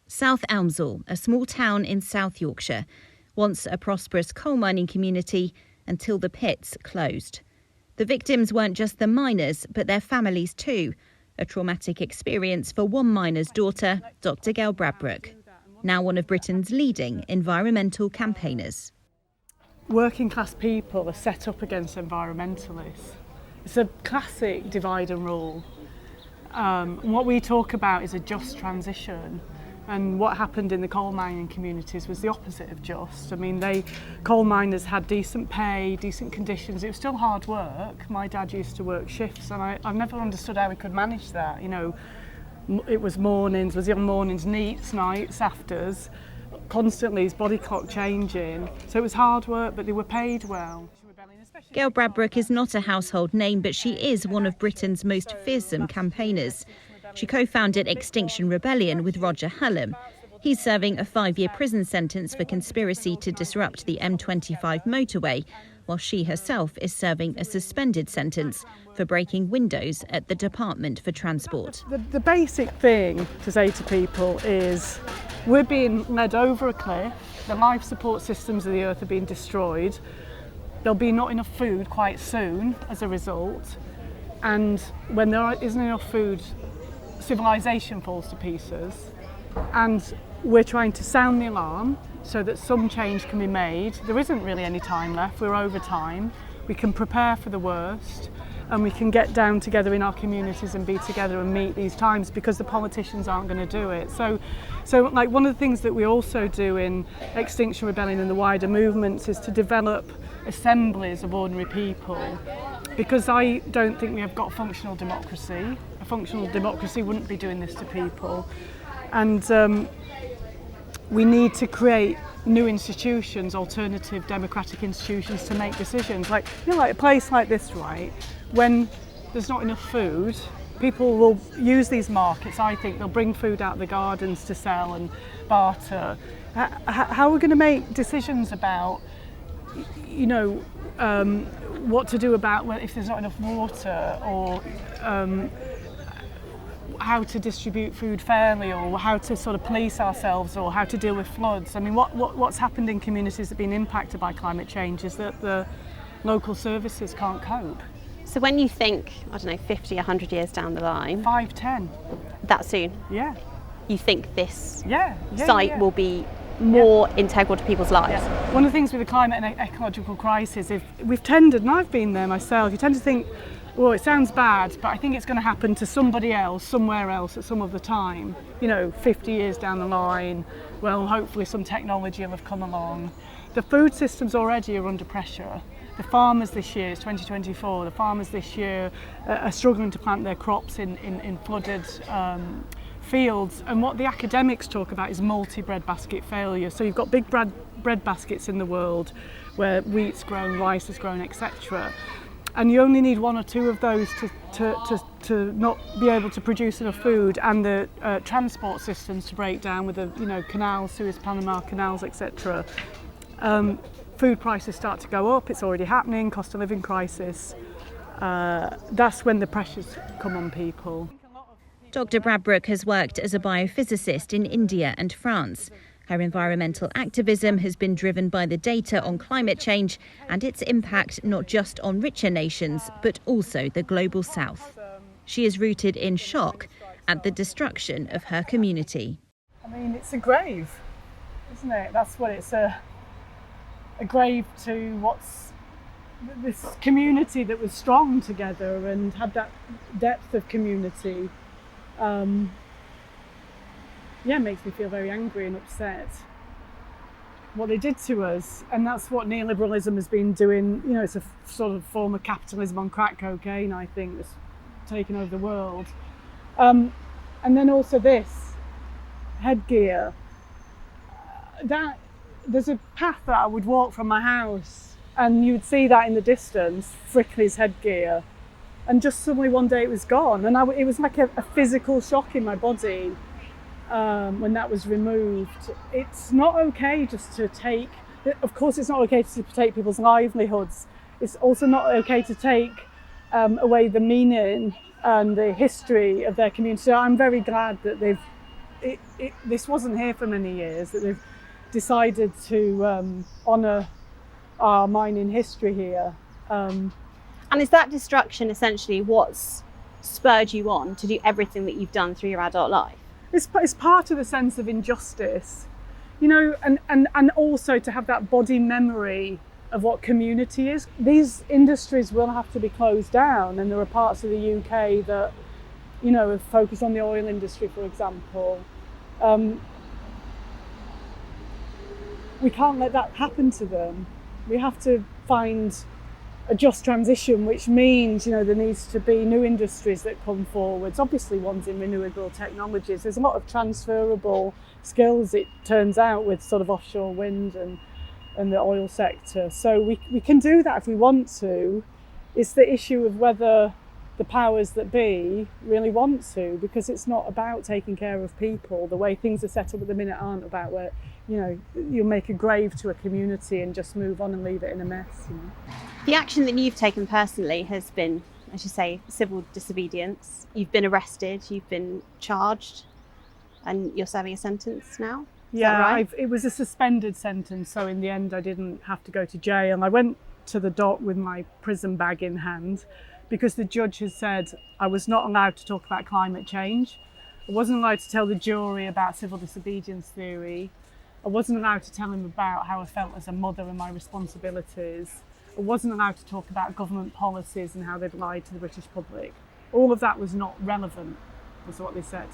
South Elmsall, a small town in South Yorkshire, once a prosperous coal mining community until the pits closed. The victims weren't just the miners, but their families too. A traumatic experience for one miner's daughter, Dr. Gail Bradbrook, now one of Britain's leading environmental campaigners. Working class people are set up against environmentalists. It's a classic divide and rule. What we talk about is a just transition. And what happened in the coal mining communities was the opposite of just. I mean, coal miners had decent pay, decent conditions. It was still hard work. My dad used to work shifts, and I've never understood how he could manage that. You know, it was mornings, was he on mornings, nights, afters, constantly his body clock changing. So it was hard work, but they were paid well. Gail Bradbrook is not a household name, but she is one of Britain's most fearsome campaigners. She co-founded Extinction Rebellion with Roger Hallam. He's serving a 5-year prison sentence for conspiracy to disrupt the M25 motorway, while she herself is serving a suspended sentence for breaking windows at the Department for Transport. The basic thing to say to people is we're being led over a cliff, the life support systems of the earth are being destroyed, there'll be not enough food quite soon as a result, and when there isn't enough food, civilization falls to pieces, and we're trying to sound the alarm so that some change can be made. There isn't really any time left, we're over time. We can prepare for the worst, and we can get down together in our communities and be together and meet these times, because the politicians aren't going to do it. So like one of the things that we also do in Extinction Rebellion and the wider movements is to develop assemblies of ordinary people, because I don't think we have got functional democracy. A functional democracy wouldn't be doing this to people. And we need to create new institutions, alternative democratic institutions, to make decisions. Like, you know, like a place like this, right? When there's not enough food, people will use these markets. I think they'll bring food out of the gardens to sell and barter. How are we going to make decisions about, you know, what to do about if there's not enough water, or how to distribute food fairly, or how to sort of police ourselves, or how to deal with floods? I mean, what's happened in communities that have been impacted by climate change is that the local services can't cope. So when you think, I don't know, 50, 100 years down the line... 5, 10. That soon? Yeah. You think this site will be more integral to people's lives? Yeah. One of the things with the climate and ecological crisis, if we've tended, and I've been there myself, you tend to think, well, it sounds bad, but I think it's going to happen to somebody else, somewhere else, at some other time. You know, 50 years down the line, well, hopefully some technology will have come along. The food systems already are under pressure. The farmers this year, it's 2024, the farmers this year are struggling to plant their crops in flooded fields. And what the academics talk about is multi-breadbasket failure. So you've got big bread baskets in the world where wheat's grown, rice is grown, etc. And you only need 1 or 2 of those to not be able to produce enough food, and the transport systems to break down with the canals, Suez, Panama canals, etc. Food prices start to go up. It's already happening. Cost of living crisis. That's when the pressures come on people. Dr. Bradbrook has worked as a biophysicist in India and France. Her environmental activism has been driven by the data on climate change and its impact not just on richer nations, but also the global south. She is rooted in shock at the destruction of her community. I mean, it's a grave, isn't it? That's what it's a grave to what's this community that was strong together and had that depth of community. Makes me feel very angry and upset what they did to us, and that's what neoliberalism has been doing. You know, it's a sort of form of capitalism on crack cocaine, I think, that's taken over the world. And then also this headgear, that there's a path that I would walk from my house and you'd see that in the distance, Frickley's headgear, and just suddenly one day it was gone, and it was like a physical shock in my body when that was removed. It's not okay just to take, of course it's not okay to take people's livelihoods, it's also not okay to take away the meaning and the history of their community. So I'm very glad that this wasn't here for many years, that they've decided to honour our mining history here. And is that destruction essentially what's spurred you on to do everything that you've done through your adult life? It's part of the sense of injustice, you know, and also to have that body memory of what community is. These industries will have to be closed down, and there are parts of the UK that, you know, have focused on the oil industry, for example. We can't let that happen to them. We have to find a just transition, which means, you know, there needs to be new industries that come forwards, obviously ones in renewable technologies. There's a lot of transferable skills, it turns out, with sort of offshore wind and the oil sector. So we can do that if we want to. It's the issue of whether the powers that be really want to, because it's not about taking care of people. The way things are set up at the minute aren't about where, you know, you'll make a grave to a community and just move on and leave it in a mess, you know. The action that you've taken personally has been, as you say, civil disobedience. You've been arrested, you've been charged, and you're serving a sentence now? Is that right? It was a suspended sentence, so in the end I didn't have to go to jail. I went to the dock with my prison bag in hand because the judge has said I was not allowed to talk about climate change. I wasn't allowed to tell the jury about civil disobedience theory. I wasn't allowed to tell him about how I felt as a mother and my responsibilities. I wasn't allowed to talk about government policies and how they'd lied to the British public. All of that was not relevant, was what they said.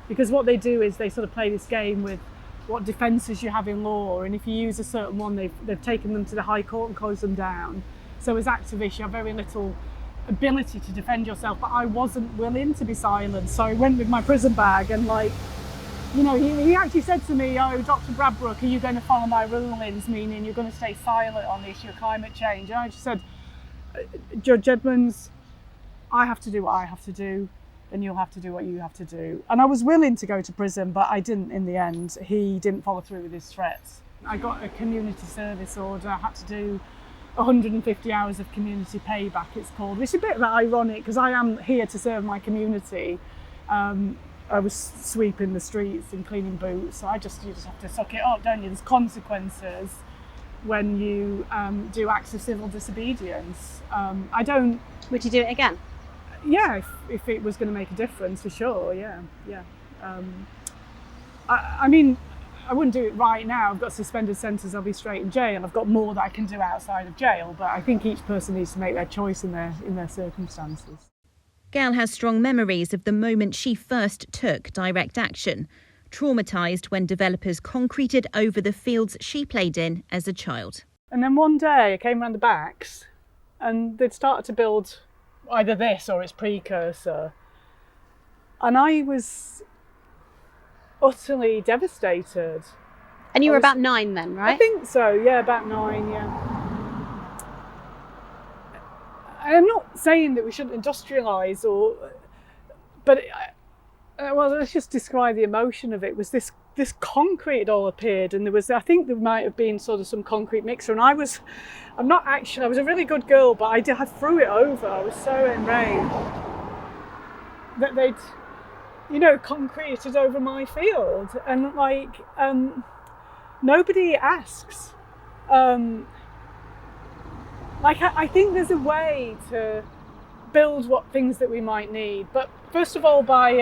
Because what they do is they sort of play this game with what defences you have in law, and if you use a certain one, they've taken them to the High Court and closed them down. So as activists, you have very little ability to defend yourself, but I wasn't willing to be silent. So I went with my prison bag and, like, you know, he actually said to me, "Oh, Dr. Bradbrook, are you going to follow my rulings, meaning you're going to stay silent on the issue of climate change?" And I just said, "Judge Edmonds, I have to do what I have to do, and you'll have to do what you have to do." And I was willing to go to prison, but I didn't in the end. He didn't follow through with his threats. I got a community service order. I had to do 150 hours of community payback, it's called, which is a bit ironic because I am here to serve my community. I was sweeping the streets and cleaning boots, so you just have to suck it up, don't you? There's consequences when you do acts of civil disobedience. Would you do it again? Yeah, if it was going to make a difference, for sure. Yeah. I mean, I wouldn't do it right now. I've got a suspended sentence. I'll be straight in jail. I've got more that I can do outside of jail, but I think each person needs to make their choice in their circumstances. Gail has strong memories of the moment she first took direct action, traumatised when developers concreted over the fields she played in as a child. And then one day I came around the backs and they'd started to build either this or its precursor. And I was utterly devastated. And you were about 9 then, right? I think so, yeah, about 9, yeah. I'm not saying that we shouldn't industrialise, but let's just describe the emotion of it. It was this concrete had all appeared, and I think there might have been sort of some concrete mixer, and I was a really good girl, but I threw it over. I was so enraged that they'd, you know, concreted over my field, and like nobody asks. I think there's a way to build what things that we might need, but first of all by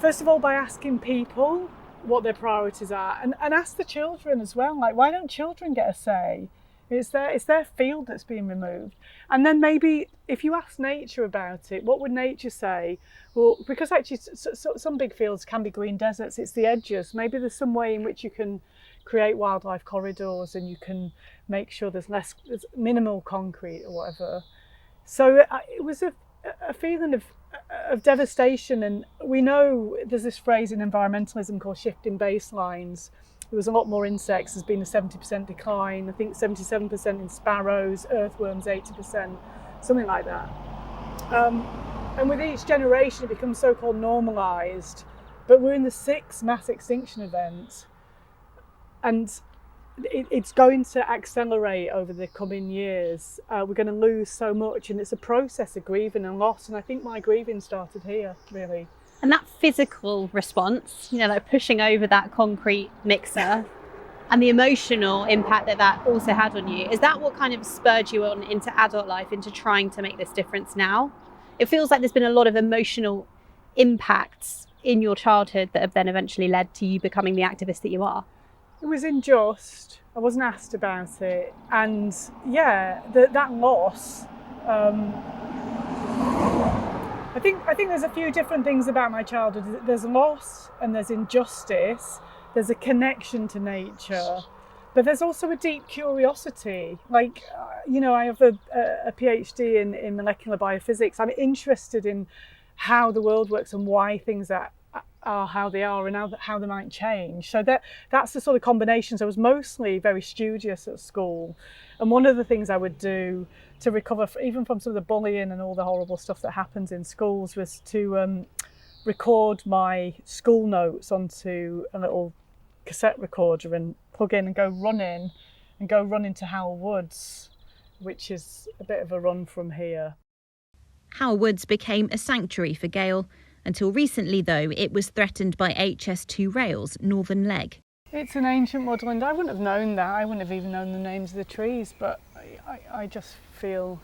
asking people what their priorities are, and ask the children as well. Like, why don't children get a say? It's their field that's being removed. And then maybe if you ask nature about it, what would nature say? Well, because actually some big fields can be green deserts, it's the edges. Maybe there's some way in which you can create wildlife corridors and you can make sure there's minimal concrete or whatever. So it was a feeling of devastation, and we know there's this phrase in environmentalism called shifting baselines. There was a lot more insects, there's been a 70% decline, I think 77% in sparrows, earthworms 80%, something like that. And with each generation it becomes so-called normalised, but we're in the 6th mass extinction event, and it's going to accelerate over the coming years. We're going to lose so much, and it's a process of grieving and loss, and I think my grieving started here, really. And that physical response, like pushing over that concrete mixer, and the emotional impact that also had on you, is that what kind of spurred you on into adult life, into trying to make this difference now? It feels like there's been a lot of emotional impacts in your childhood that have then eventually led to you becoming the activist that you are. It was unjust. I wasn't asked about it. And yeah, that loss, I think there's a few different things about my childhood. There's loss and there's injustice. There's a connection to nature, but there's also a deep curiosity. I have a PhD in molecular biophysics. I'm interested in how the world works and why things are how they are and how they might change. So that's the sort of combination. So I was mostly very studious at school. And one of the things I would do to recover even from some of the bullying and all the horrible stuff that happens in schools was to record my school notes onto a little cassette recorder and plug in and go running to Howell Woods, which is a bit of a run from here. Howell Woods became a sanctuary for Gail. Until recently, though, it was threatened by HS2 Rail's northern leg. It's an ancient woodland. I wouldn't have known that. I wouldn't have even known the names of the trees, but I just feel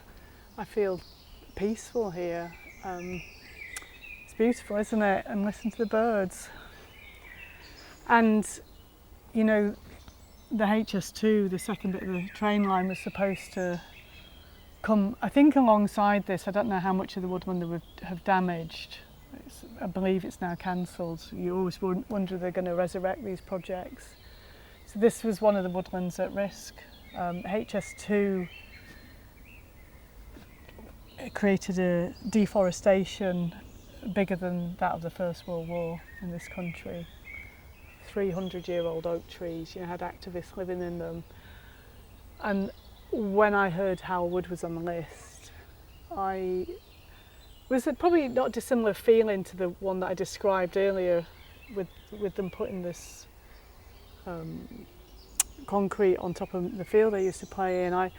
peaceful here. It's beautiful, isn't it? And listen to the birds. And, the HS2, the second bit of the train line, was supposed to come, I think, alongside this. I don't know how much of the woodland they would have damaged. I believe it's now cancelled. You always wonder if they're going to resurrect these projects. So this was one of the woodlands at risk. HS2 created a deforestation bigger than that of the First World War in this country. 300-year-old oak trees, had activists living in them. And when I heard Howell Wood was on the list, was it probably not a dissimilar feeling to the one that I described earlier with them putting this concrete on top of the field I used to play in. I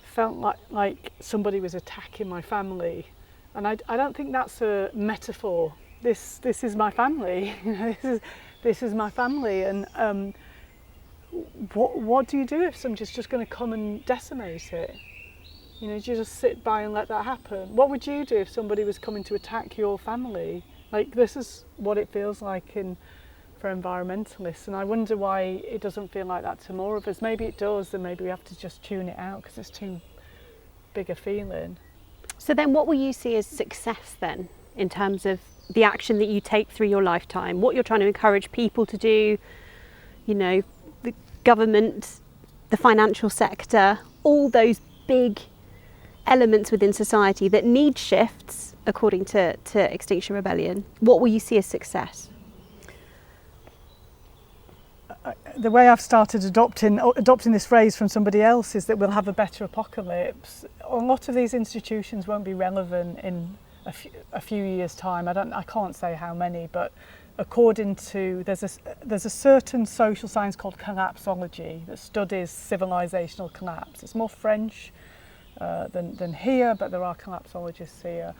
felt like somebody was attacking my family, and I don't think that's a metaphor. This is my family. This is my family, and what do you do if somebody's just going to come and decimate it? Do you just sit by and let that happen? What would you do if somebody was coming to attack your family? This is what it feels like for environmentalists, and I wonder why it doesn't feel like that to more of us. Maybe it does, and maybe we have to just tune it out because it's too big a feeling. So then what will you see as success then, in terms of the action that you take through your lifetime, what you're trying to encourage people to do, the government, the financial sector, all those big elements within society that need shifts, according to Extinction Rebellion? What will you see as success? The way I've started adopting this phrase from somebody else is that we'll have a better apocalypse. A lot of these institutions won't be relevant in a few years' time. I can't say how many, but according to there's a certain social science called collapsology that studies civilizational collapse. It's more French than here, but there are collapsologists here.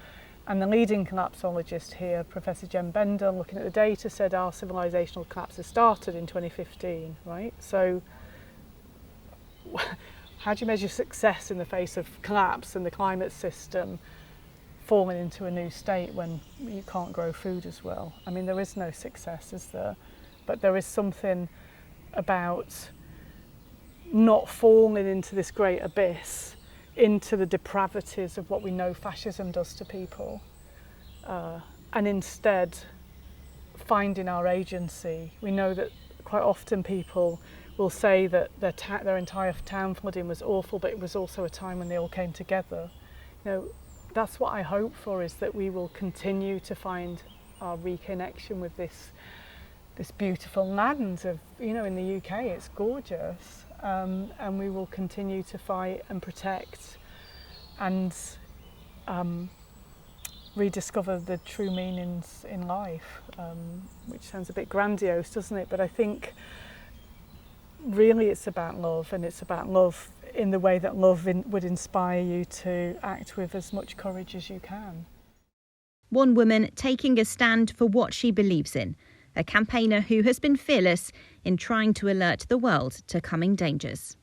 And the leading collapsologist here, Professor Jem Bender, looking at the data, said our civilizational collapse has started in 2015, right? So how do you measure success in the face of collapse and the climate system falling into a new state when you can't grow food as well? I mean, there is no success, is there? But there is something about not falling into this great abyss, into the depravities of what we know fascism does to people, and instead finding our agency. We know that quite often people will say that their entire town flooding was awful, but it was also a time when they all came together. That's what I hope for, is that we will continue to find our reconnection with this beautiful land of, in the UK, it's gorgeous. And we will continue to fight and protect and rediscover the true meanings in life, which sounds a bit grandiose, doesn't it? But I think really it's about love, and it's about love in the way that love would inspire you to act with as much courage as you can. One woman taking a stand for what she believes in, a campaigner who has been fearless in trying to alert the world to coming dangers.